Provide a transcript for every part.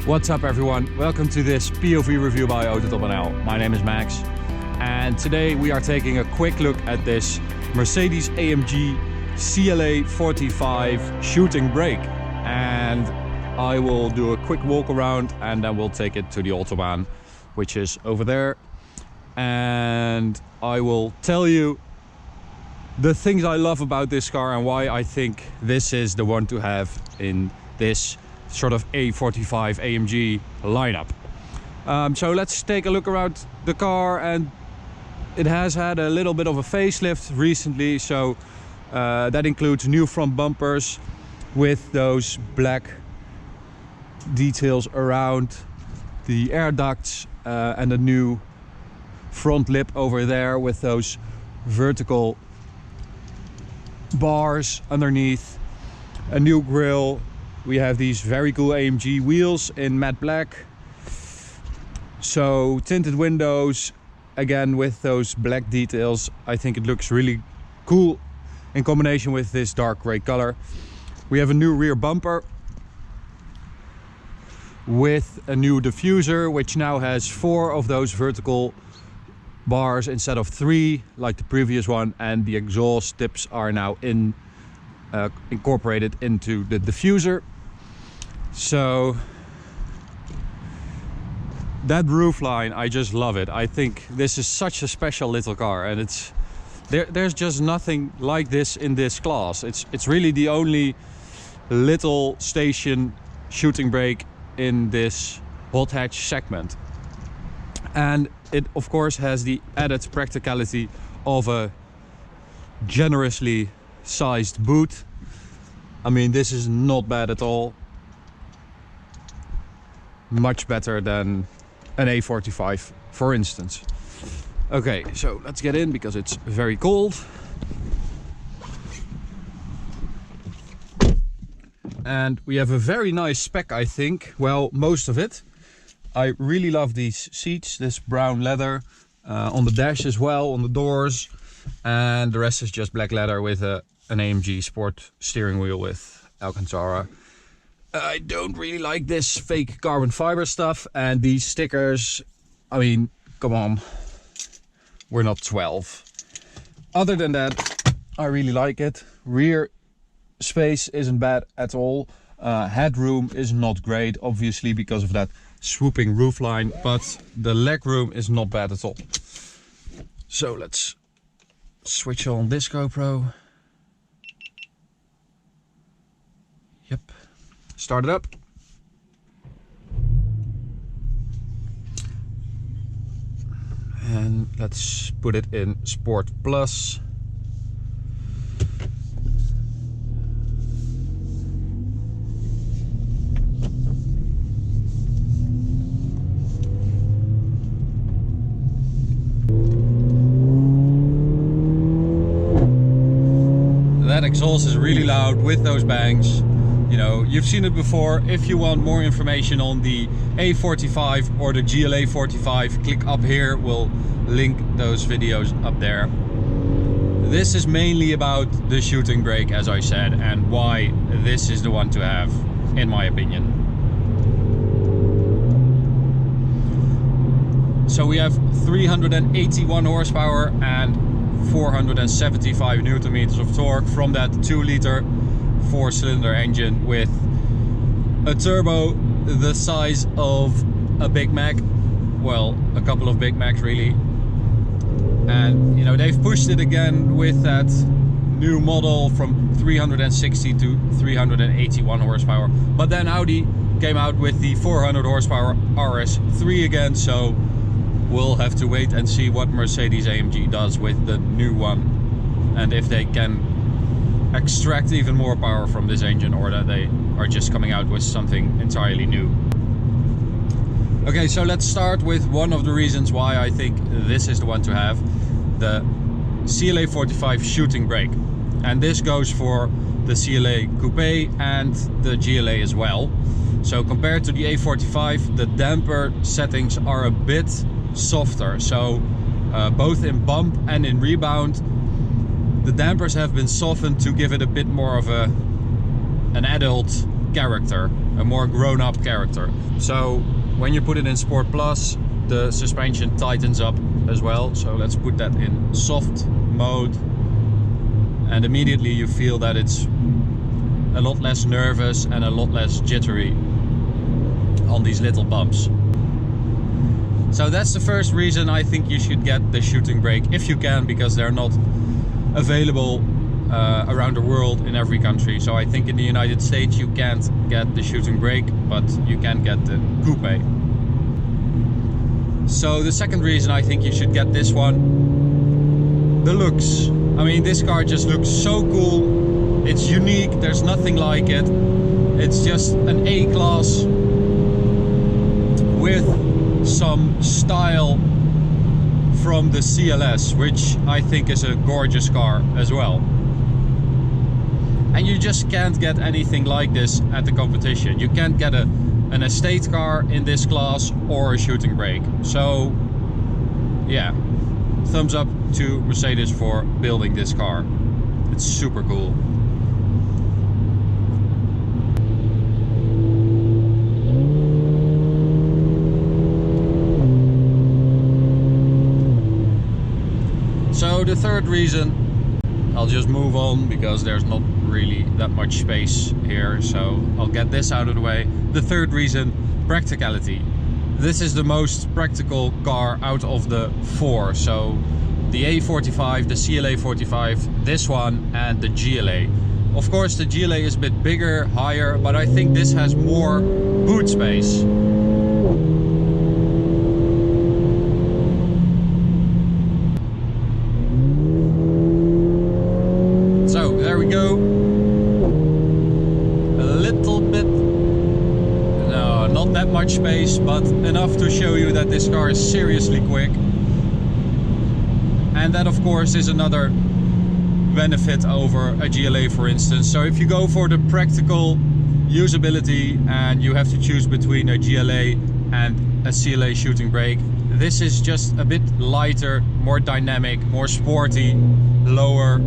What's up everyone, welcome to this POV review by AutoTopNL. My name is Max and today we are taking a quick look at this Mercedes-AMG CLA 45 shooting brake, and I will do a quick walk around and then we'll take it to the Autobahn, which is over there, and I will tell you the things I love about this car and why I think this is the one to have in this sort of A45 AMG lineup. So let's take a look around the car, and it has had a little bit of a facelift recently, so that includes new front bumpers with those black details around the air ducts, and a new front lip over there with those vertical bars underneath, a new grille. We have these very cool AMG wheels in matte black, so tinted windows again with those black details. I think it looks really cool in combination with this dark gray color. We have a new rear bumper with a new diffuser, which now has 4 of those vertical bars instead of 3 like the previous one, and the exhaust tips are now incorporated into the diffuser. So that roofline, I just love it. I think this is such a special little car, and there's just nothing like this in this class. It's really the only little station shooting brake in this hot hatch segment, and it of course has the added practicality of a generously sized boot. I mean, this is not bad at all. Much better than an A45, for instance. Okay, so let's get in because it's very cold. And we have a very nice spec, I think. Well, most of it. I really love these seats, this brown leather on the dash as well, on the doors, and the rest is just black leather with an AMG Sport steering wheel with Alcantara. I don't really like this fake carbon fiber stuff, and these stickers, I mean, come on, we're not 12. Other than that, I really like it. Rear space isn't bad at all. Headroom is not great, obviously, because of that swooping roofline, but the legroom is not bad at all. So let's switch on this GoPro. Yep. Start it up. And let's put it in Sport Plus. That exhaust is really loud with those bangs. You know, you've seen it before. If you want more information on the A45 or the GLA 45, click up here. We'll link those videos up there. This is mainly about the shooting brake, as I said, and why this is the one to have, in my opinion. So we have 381 horsepower and 475 Newton meters of torque from that 2-liter 4-cylinder engine with a turbo the size of a Big Mac, well, a couple of Big Macs really. And you know, they've pushed it again with that new model from 360 to 381 horsepower, but then Audi came out with the 400 horsepower RS3 again, so we'll have to wait and see what Mercedes-AMG does with the new one, and if they can extract even more power from this engine, or that they are just coming out with something entirely new. Okay, so let's start with one of the reasons why I think this is the one to have, the CLA 45 shooting brake. And this goes for the CLA Coupe and the GLA as well. So compared to the A45, the damper settings are a bit softer. So both in bump and in rebound, the dampers have been softened to give it a bit more of an adult character, a more grown-up character. So when you put it in Sport Plus, the suspension tightens up as well. So let's put that in soft mode, and immediately you feel that it's a lot less nervous and a lot less jittery on these little bumps. So that's the first reason I think you should get the shooting brake if you can, because they're not available around the world in every country. So I think in the United States you can't get the shooting brake, but you can get the coupe. So the second reason I think you should get this one, the looks. I mean, this car just looks so cool. It's unique, there's nothing like it. It's just an A-class with some style from the CLS, which I think is a gorgeous car as well. And you just can't get anything like this at the competition. You can't get an estate car in this class or a shooting brake. So yeah, thumbs up to Mercedes for building this car. It's super cool. So the third reason, I'll just move on because there's not really that much space here, so I'll get this out of the way. The third reason, practicality. This is the most practical car out of the four. So the A45, the CLA 45, this one and the GLA. Of course the GLA is a bit bigger, higher, but I think this has more boot space. Much space, but enough to show you that this car is seriously quick. And that of course is another benefit over a GLA, for instance. So if you go for the practical usability and you have to choose between a GLA and a CLA shooting brake, this is just a bit lighter, more dynamic, more sporty, lower.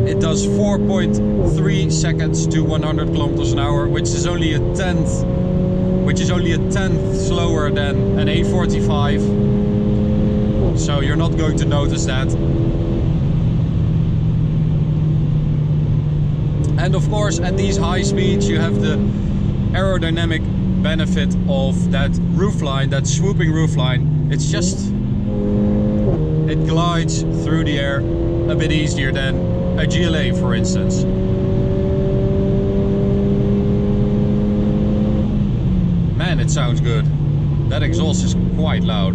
It does 4.3 seconds to 100 kilometers an hour, which is only a tenth slower than an A45. So you're not going to notice that. And of course, at these high speeds, you have the aerodynamic benefit of that roofline, that swooping roofline. It's just, it glides through the air a bit easier than a GLA, for instance. Man, it sounds good. That exhaust is quite loud.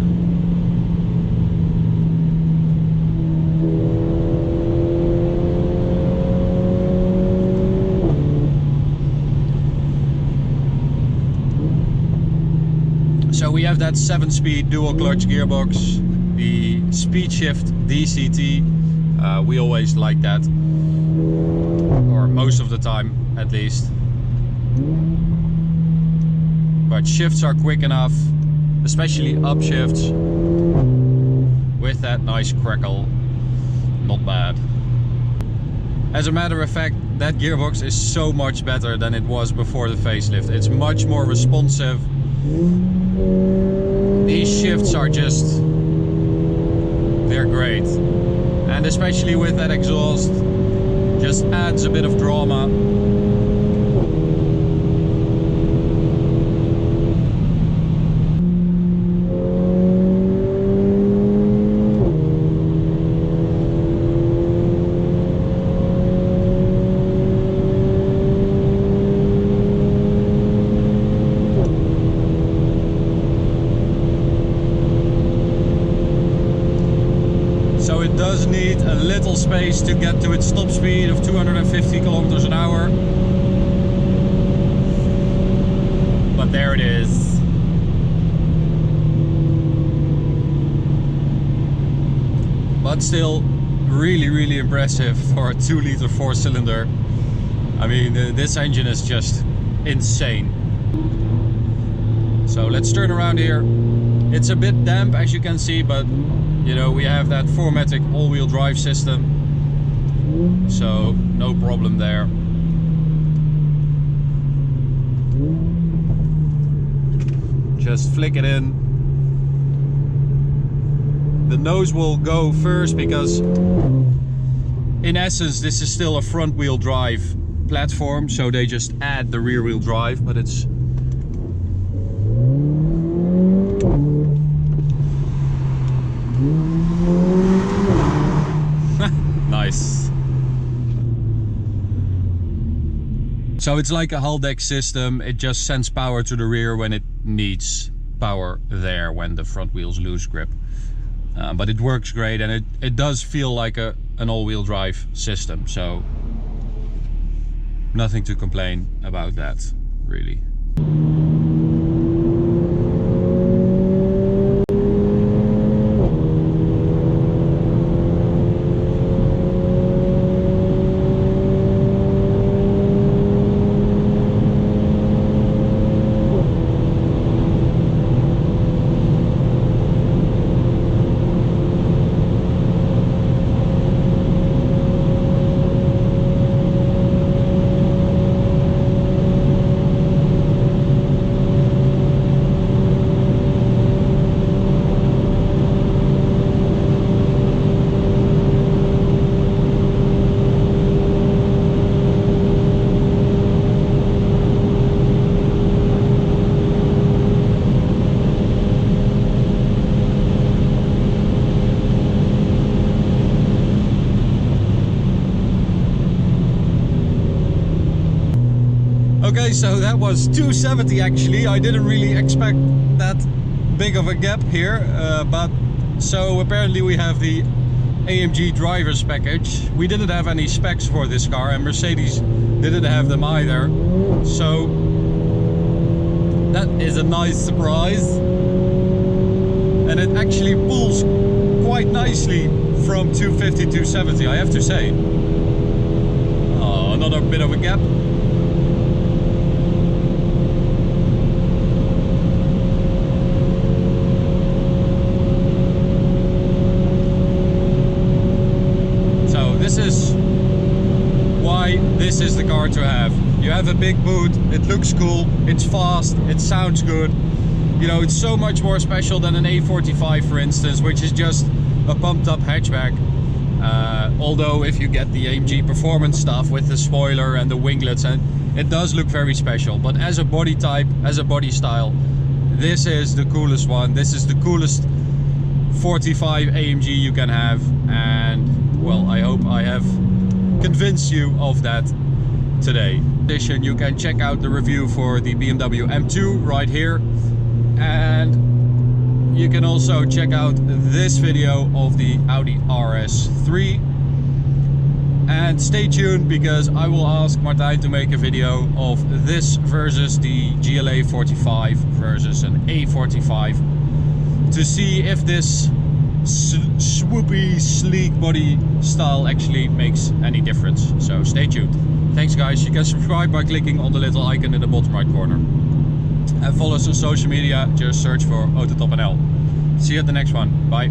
So we have that 7-speed dual clutch gearbox, the speed shift DCT. We always like that, or most of the time at least. But shifts are quick enough, especially upshifts with that nice crackle. Not bad. As a matter of fact, that gearbox is so much better than it was before the facelift. It's much more responsive. These shifts are just, they're great. And especially with that exhaust, just adds a bit of drama. It does need a little space to get to its top speed of 250 kilometers an hour. But there it is. But still really impressive for a 2-liter 4-cylinder. I mean, this engine is just insane. So let's turn around here. It's a bit damp, as you can see, but you know, we have that 4MATIC all-wheel drive system, so no problem there. just flick it in. The nose will go first because in essence this is still a front wheel drive platform, so they just add the rear wheel drive, but it's nice. So it's like a hull deck system, it just sends power to the rear when it needs power there, when the front wheels lose grip. But it works great, and it does feel like an all-wheel drive system, so nothing to complain about that, really. Okay, so that was 270 actually. I didn't really expect that big of a gap here, but so apparently we have the AMG driver's package. We didn't have any specs for this car, and Mercedes didn't have them either, so that is a nice surprise. And it actually pulls quite nicely from 250 to 270, I have to say. Oh, another bit of a gap. This is why this is the car to have. You have a big boot, it looks cool, it's fast, it sounds good. You know, it's so much more special than an A45, for instance, which is just a pumped up hatchback. Although if you get the AMG performance stuff with the spoiler and the winglets, and it does look very special. But as a body type, as a body style, this is the coolest one. This is the coolest 45 AMG you can have, and well, I hope I have convinced you of that today. In addition, you can check out the review for the BMW M2 right here, and you can also check out this video of the Audi RS3. And stay tuned, because I will ask Martijn to make a video of this versus the GLA 45 versus an A45, to see if this swoopy, sleek body style actually makes any difference. So stay tuned. Thanks guys. You can subscribe by clicking on the little icon in the bottom right corner. And follow us on social media, just search for AutoTopNL. See you at the next one. Bye.